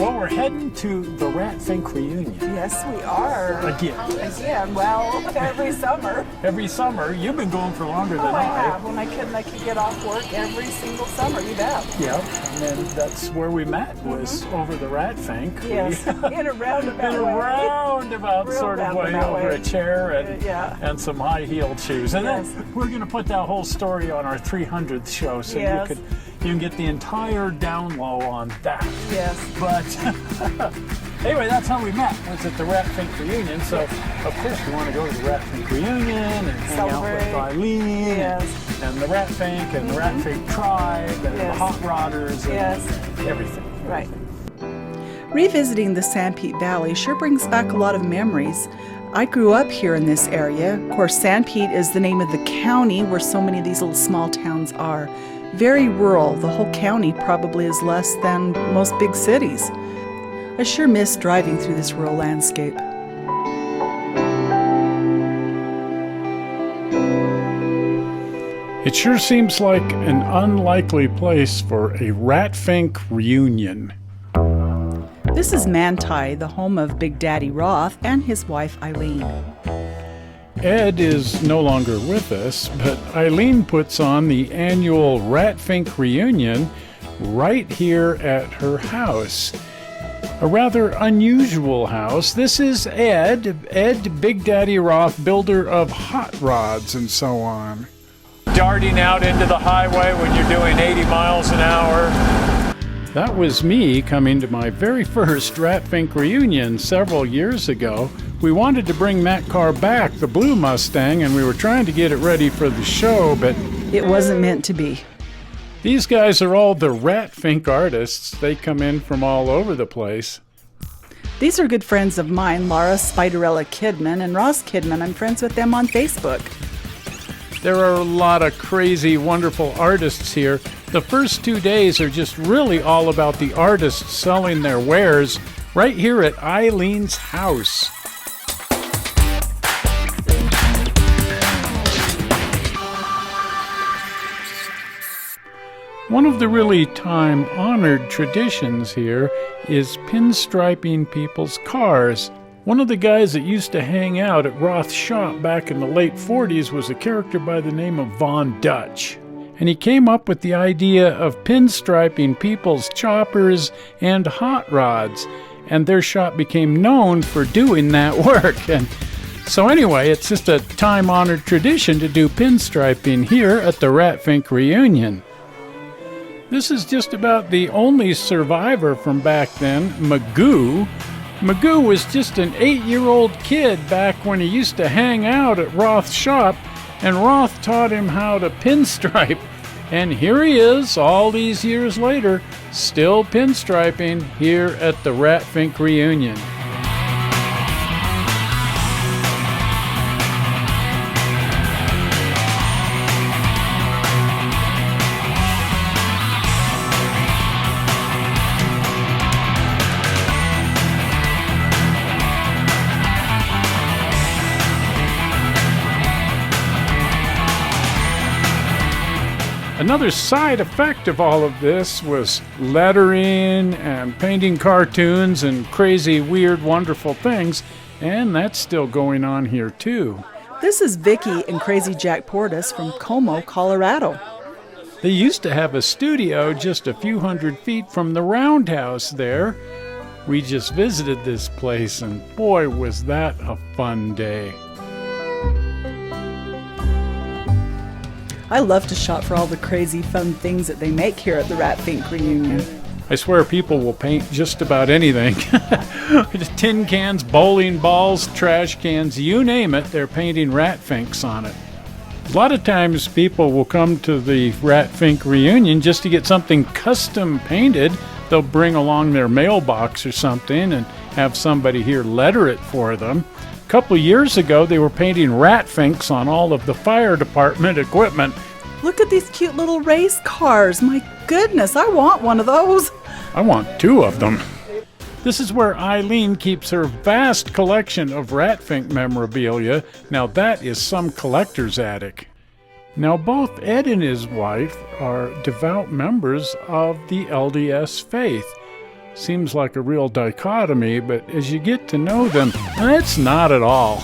Well, we're heading to the Rat Fink Reunion. Yes, we are. Again, well, every summer. Every summer. You've been going for longer than I have. When I could get off work every single summer, you bet. Yeah, and then that's where we met, was over the Rat Fink. Yes, in a roundabout in a roundababout sort of way, over a chair and some high-heeled shoes. And then we're going to put that whole story on our 300th show, so you can get the entire down low on that. Yes. But anyway, that's how we met, was at the Rat Fink Reunion. So, of course, we want to go to the Rat Fink Reunion and hang out with Eileen and the Rat Fink and the Rat Fink tribe and the Hot Rodders and everything. Right. Revisiting the Sanpete Valley sure brings back a lot of memories. I grew up here in this area. Of course, Sanpete is the name of the county where so many of these little small towns are. Very rural. The whole county probably is less than most big cities. I sure miss driving through this rural landscape. It sure seems like an unlikely place for a Rat Fink reunion. This is Manti, the home of Big Daddy Roth and his wife Eileen. Ed is no longer with us, but Eileen puts on the annual Rat Fink Reunion right here at her house. A rather unusual house. This is Ed, Big Daddy Roth, builder of hot rods and so on. Darting out into the highway when you're doing 80 miles an hour. That was me coming to my very first Rat Fink Reunion several years ago. We wanted to bring that car back, the blue Mustang, and we were trying to get it ready for the show, but it wasn't meant to be. These guys are all the Rat Fink artists. They come in from all over the place. These are good friends of mine, Laura Spiderella Kidman and Ross Kidman. I'm friends with them on Facebook. There are a lot of crazy, wonderful artists here. The first 2 days are just really all about the artists selling their wares right here at Eileen's house. One of the really time-honored traditions here is pinstriping people's cars. One of the guys that used to hang out at Roth's shop back in the late 40s was a character by the name of Von Dutch. And he came up with the idea of pinstriping people's choppers and hot rods. And their shop became known for doing that work. And so anyway, it's just a time-honored tradition to do pinstriping here at the Rat Fink Reunion. This is just about the only survivor from back then, Magoo. Magoo was just an 8-year-old kid back when he used to hang out at Roth's shop, and Roth taught him how to pinstripe. And here he is, all these years later, still pinstriping here at the Rat Fink Reunion. Another side effect of all of this was lettering and painting cartoons and crazy, weird, wonderful things, and that's still going on here too. This is Vicky and Crazy Jack Portis from Como, Colorado. They used to have a studio just a few hundred feet from the Roundhouse there. We just visited this place, and boy, was that a fun day. I love to shop for all the crazy fun things that they make here at the Rat Fink Reunion. I swear people will paint just about anything. Tin cans, bowling balls, trash cans, you name it, they're painting Rat Finks on it. A lot of times people will come to the Rat Fink Reunion just to get something custom painted. They'll bring along their mailbox or something and have somebody here letter it for them. A couple years ago, they were painting Rat Finks on all of the fire department equipment. Look at these cute little race cars. My goodness, I want one of those. I want 2 of them. This is where Eileen keeps her vast collection of Rat Fink memorabilia. Now that is some collector's attic. Now both Ed and his wife are devout members of the LDS faith. Seems like a real dichotomy, but as you get to know them, it's not at all.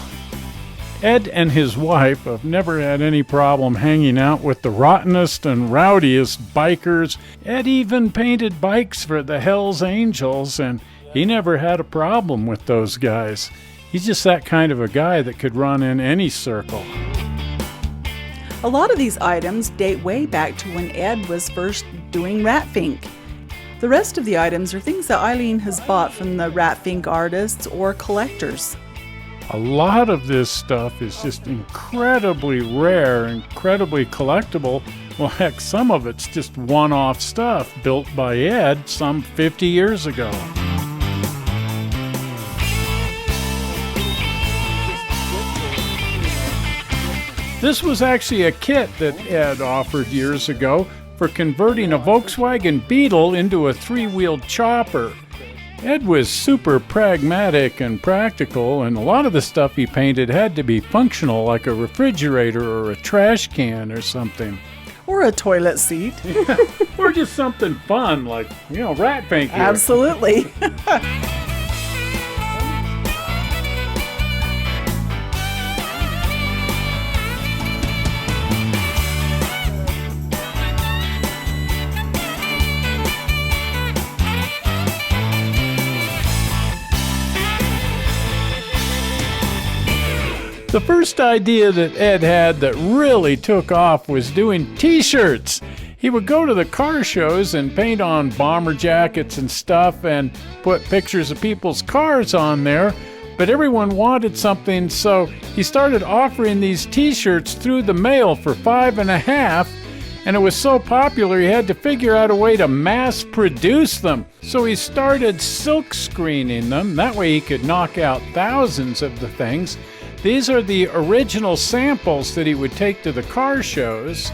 Ed and his wife have never had any problem hanging out with the rottenest and rowdiest bikers. Ed even painted bikes for the Hells Angels, and he never had a problem with those guys. He's just that kind of a guy that could run in any circle. A lot of these items date way back to when Ed was first doing Rat Fink. The rest of the items are things that Eileen has bought from the Rat Fink artists or collectors. A lot of this stuff is just incredibly rare, incredibly collectible. Well, heck, some of it's just one-off stuff built by Ed some 50 years ago. This was actually a kit that Ed offered years ago for converting a Volkswagen Beetle into a three-wheeled chopper. Ed was super pragmatic and practical, and a lot of the stuff he painted had to be functional, like a refrigerator or a trash can or something. Or a toilet seat. Or just something fun, like, Rat Fink here. Absolutely. The first idea that Ed had that really took off was doing t-shirts. He would go to the car shows and paint on bomber jackets and stuff and put pictures of people's cars on there, but everyone wanted something, so he started offering these t-shirts through the mail for $5.50, and it was so popular he had to figure out a way to mass produce them. So he started silkscreening them. That way he could knock out thousands of the things. These are the original samples that he would take to the car shows.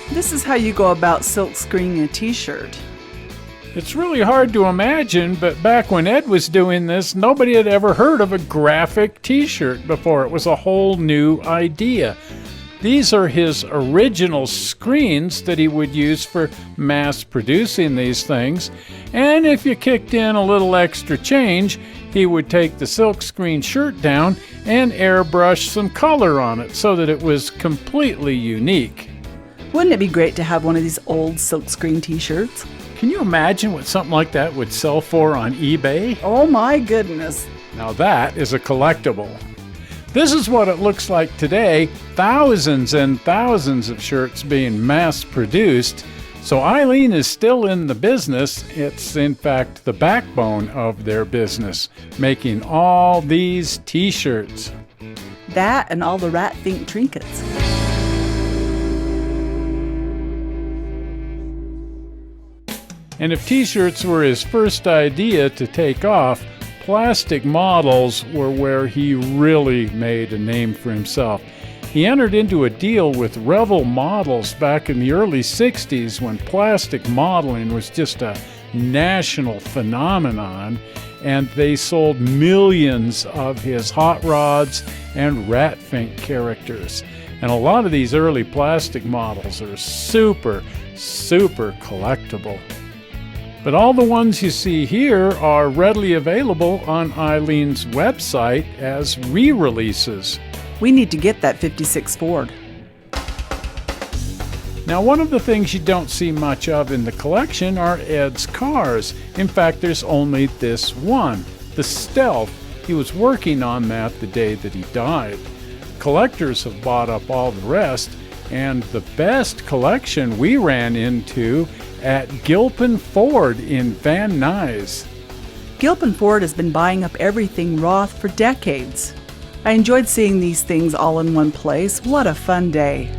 This is how you go about silkscreening a t-shirt. It's really hard to imagine, but back when Ed was doing this, nobody had ever heard of a graphic t-shirt before. It was a whole new idea. These are his original screens that he would use for mass producing these things. And if you kicked in a little extra change, he would take the silkscreen shirt down and airbrush some color on it so that it was completely unique. Wouldn't it be great to have one of these old silkscreen t-shirts? Can you imagine what something like that would sell for on eBay? Oh my goodness. Now that is a collectible. This is what it looks like today. Thousands and thousands of shirts being mass produced. So Eileen is still in the business. It's in fact the backbone of their business, making all these t-shirts. That and all the Rat Fink trinkets. And if t-shirts were his first idea to take off, plastic models were where he really made a name for himself. He entered into a deal with Revel Models back in the early 60s when plastic modeling was just a national phenomenon, and they sold millions of his hot rods and Rat Fink characters. And a lot of these early plastic models are super, super collectible. But all the ones you see here are readily available on Eileen's website as re-releases. We need to get that 56 Ford. Now, one of the things you don't see much of in the collection are Ed's cars. In fact, there's only this one, the Stealth. He was working on that the day that he died. Collectors have bought up all the rest, and the best collection we ran into at Gilpin Ford in Van Nuys. Gilpin Ford has been buying up everything Roth for decades. I enjoyed seeing these things all in one place. What a fun day.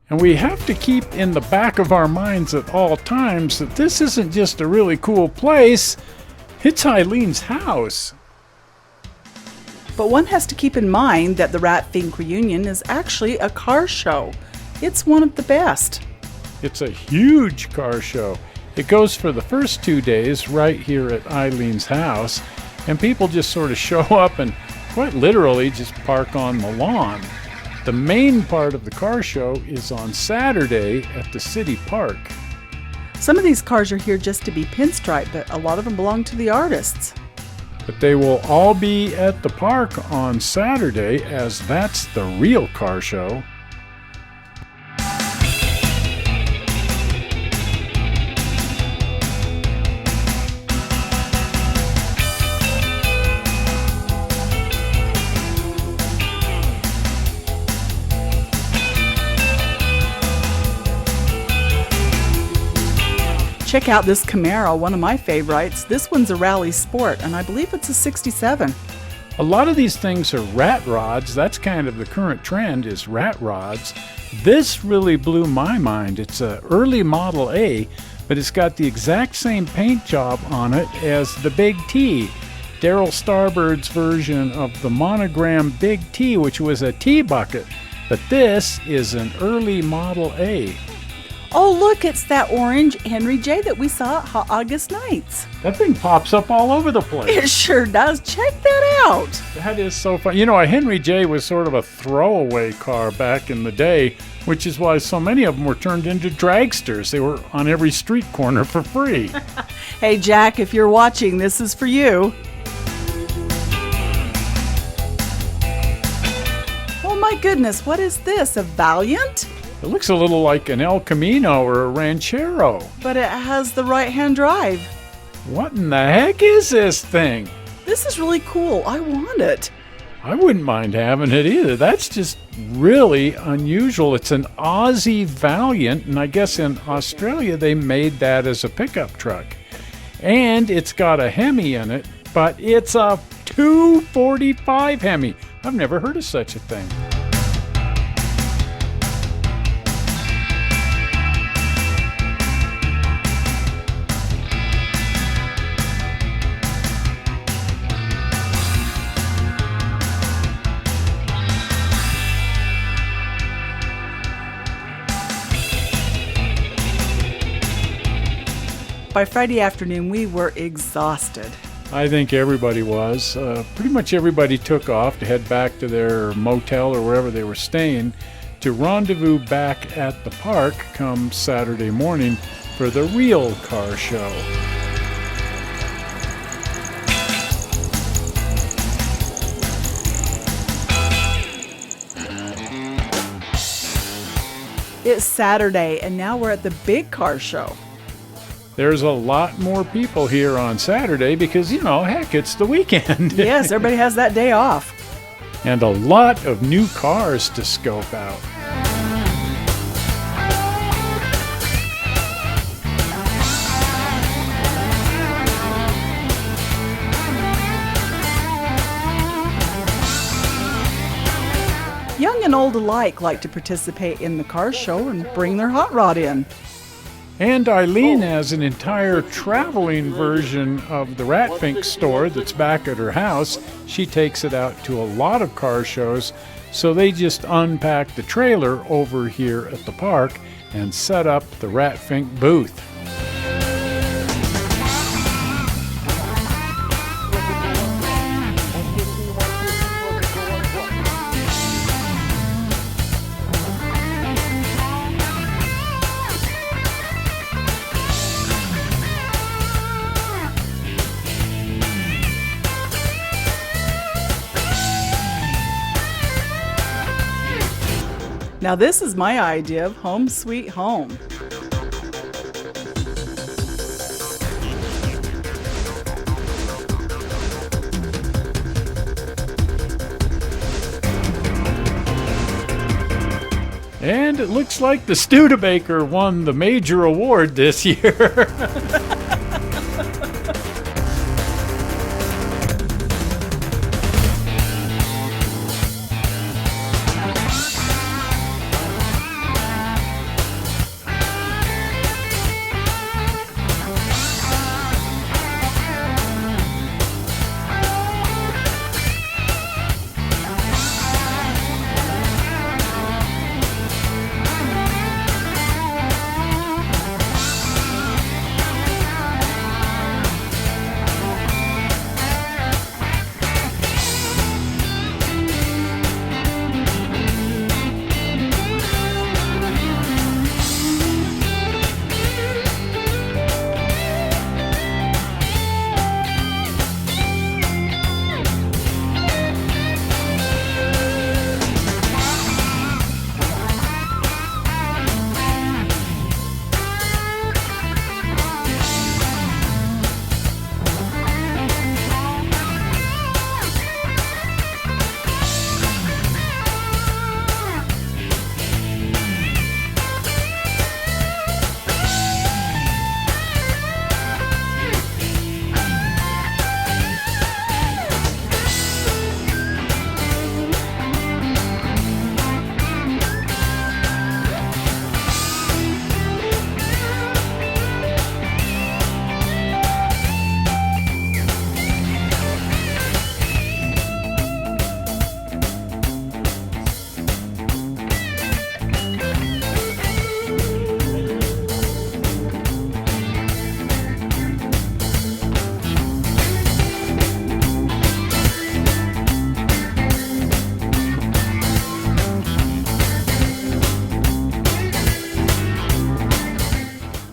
And we have to keep in the back of our minds at all times that this isn't just a really cool place, it's Eileen's house. But one has to keep in mind that the Rat Fink Reunion is actually a car show. It's one of the best. It's a huge car show. It goes for the first 2 days right here at Eileen's house, and people just sort of show up and quite literally just park on the lawn. The main part of the car show is on Saturday at the city park. Some of these cars are here just to be pinstriped, but a lot of them belong to the artists. But they will all be at the park on Saturday, as that's the real car show. Check out this Camaro, one of my favorites. This one's a rally sport, and I believe it's a 67. A lot of these things are rat rods. That's kind of the current trend, is rat rods. This really blew my mind. It's an early Model A, but it's got the exact same paint job on it as the Big T, Darryl Starbird's version of the monogram Big T, which was a T bucket. But this is an early Model A. Oh, look, it's that orange Henry J that we saw at Hot August Nights. That thing pops up all over the place. It sure does. Check that out. That is so fun. You know, a Henry J was sort of a throwaway car back in the day, which is why so many of them were turned into dragsters. They were on every street corner for free. Hey, Jack, if you're watching, this is for you. Oh, my goodness, what is this? A Valiant? It looks a little like an El Camino or a Ranchero. But it has the right-hand drive. What in the heck is this thing? This is really cool. I want it. I wouldn't mind having it either. That's just really unusual. It's an Aussie Valiant, and I guess in Australia they made that as a pickup truck. And it's got a Hemi in it, but it's a 245 Hemi. I've never heard of such a thing. By Friday afternoon, we were exhausted. I think everybody was. Pretty much everybody took off to head back to their motel or wherever they were staying to rendezvous back at the park come Saturday morning for the real car show. It's Saturday, and now we're at the big car show. There's a lot more people here on Saturday because, you know, heck, it's the weekend. Yes, everybody has that day off. And a lot of new cars to scope out. Young and old alike like to participate in the car show and bring their hot rod in. And Eileen has an entire traveling version of the Rat Fink store that's back at her house. She takes it out to a lot of car shows, so they just unpack the trailer over here at the park and set up the Rat Fink booth. Now this is my idea of home sweet home. And it looks like the Studebaker won the major award this year.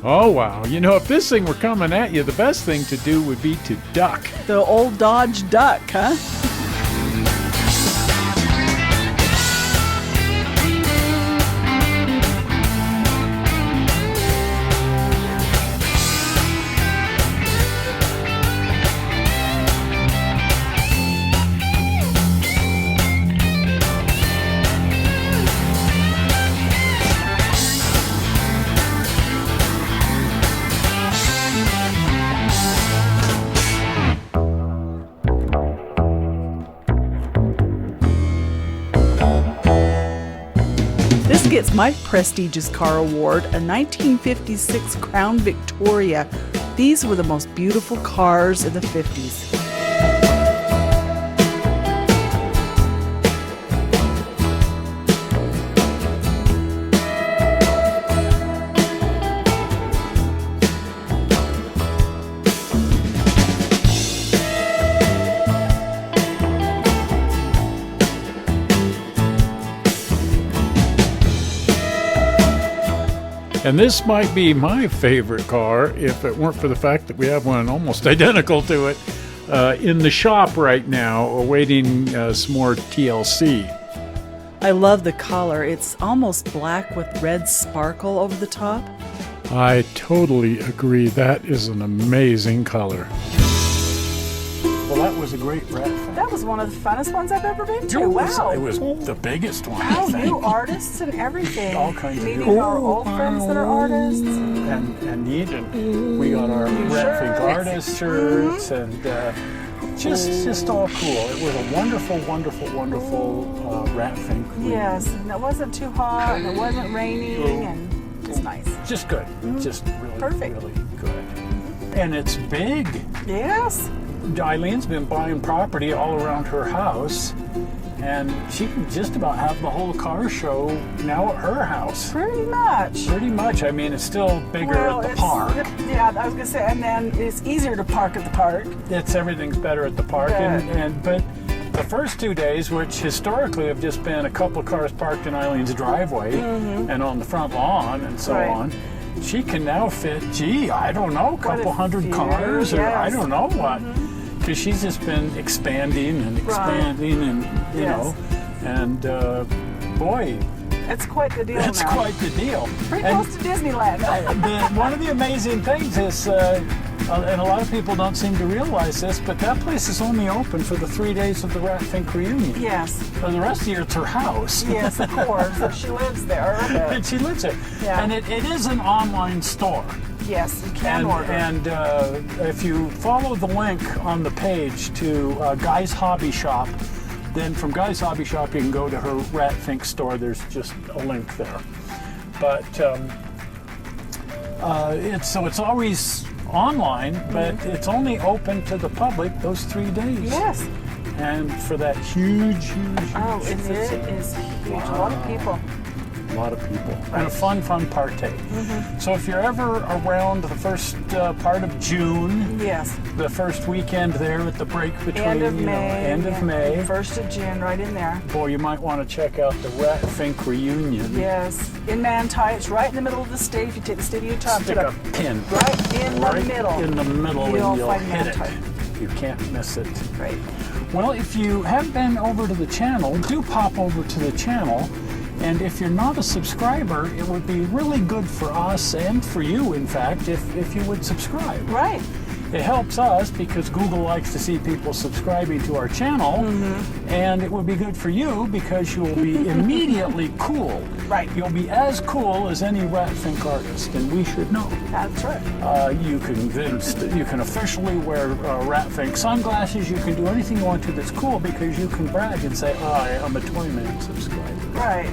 Oh, wow. You know, if this thing were coming at you, the best thing to do would be to duck. The old Dodge Duck, huh? This gets my prestigious car award, a 1956 Crown Victoria. These were the most beautiful cars in the 50s. And this might be my favorite car if it weren't for the fact that we have one almost identical to it in the shop right now, awaiting some more TLC. I love the color. It's almost black with red sparkle over the top. I totally agree. That is an amazing color. Well, that was a great Rat Fink. That was one of the funnest ones I've ever been to. It Wow. was the biggest one, Wow, I think. new artists and everything. All kinds of Meeting new- our old friends that are artists. And neat. And we got our Rat Fink shirts. artist shirts and just all cool. It was a wonderful, wonderful, wonderful Rat Fink reunion. Yes, and it wasn't too hot, and it wasn't raining, and just nice. Just good. Just really, Perfect. really good. And it's big. Yes. Eileen's been buying property all around her house, and she can just about have the whole car show now at her house. Pretty much. Pretty much. I mean, it's still bigger at the park. Yeah, I was gonna say, and then it's easier to park at the park. Everything's better at the park, but the first 2 days, which historically have just been a couple of cars parked in Eileen's driveway and on the front lawn and so on. She can now fit, I don't know, a couple hundred cars, or I don't know what. Because she's just been expanding and expanding, and you know, and boy, it's quite the deal. It's now. quite the deal. Pretty close to Disneyland. One of the amazing things is, and a lot of people don't seem to realize this, but that place is only open for the 3 days of the Rat Fink Reunion. Yes. For the rest of the year, it's her house. Yes, of course. She lives there. And she lives there. Yeah. And it is an online store. Yes, you can order. And if you follow the link on the page to Guy's Hobby Shop, then from Guy's Hobby Shop you can go to her Rat Fink store. There's just a link there. But it's always online, but it's only open to the public those 3 days. Yes. And for that huge Oh, and it is huge. A lot of people. A lot of people. And a fun partay. So if you're ever around the first part of June, Yes. the first weekend there at the break between End of May. end of May, 1st of June, right in there. boy, you might want to check out the Rat Fink Reunion. Yes. In Manti, it's right in the middle of the state. If you take the state of Utah, Stick a pin right in the middle. in the middle, You'll and you'll find hit Manti. it. You can't miss it. Right. Well, if you have been over to the channel, do pop over to the channel. And if you're not a subscriber, it would be really good for us and for you, in fact, if you would subscribe. Right. It helps us because Google likes to see people subscribing to our channel, and it would be good for you because you will be immediately cool. Right. You'll be as cool as any Rat Fink artist, and we should know. That's right. You can officially wear Rat Fink sunglasses. You can do anything you want to that's cool because you can brag and say, I'm a Toyman subscriber. Right.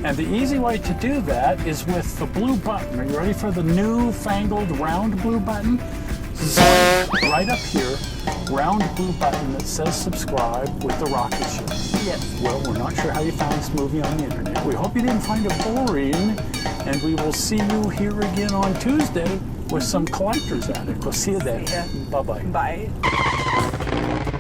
And the easy way to do that is with the blue button. Are you ready for the new-fangled round blue button? Right up here, round blue button that says subscribe with the rocket ship. Yes. Well, we're not sure how you found this movie on the internet. We hope you didn't find it boring, and we will see you here again on Tuesday with some collector's attic. We'll see you then. See ya. Bye-bye. Bye.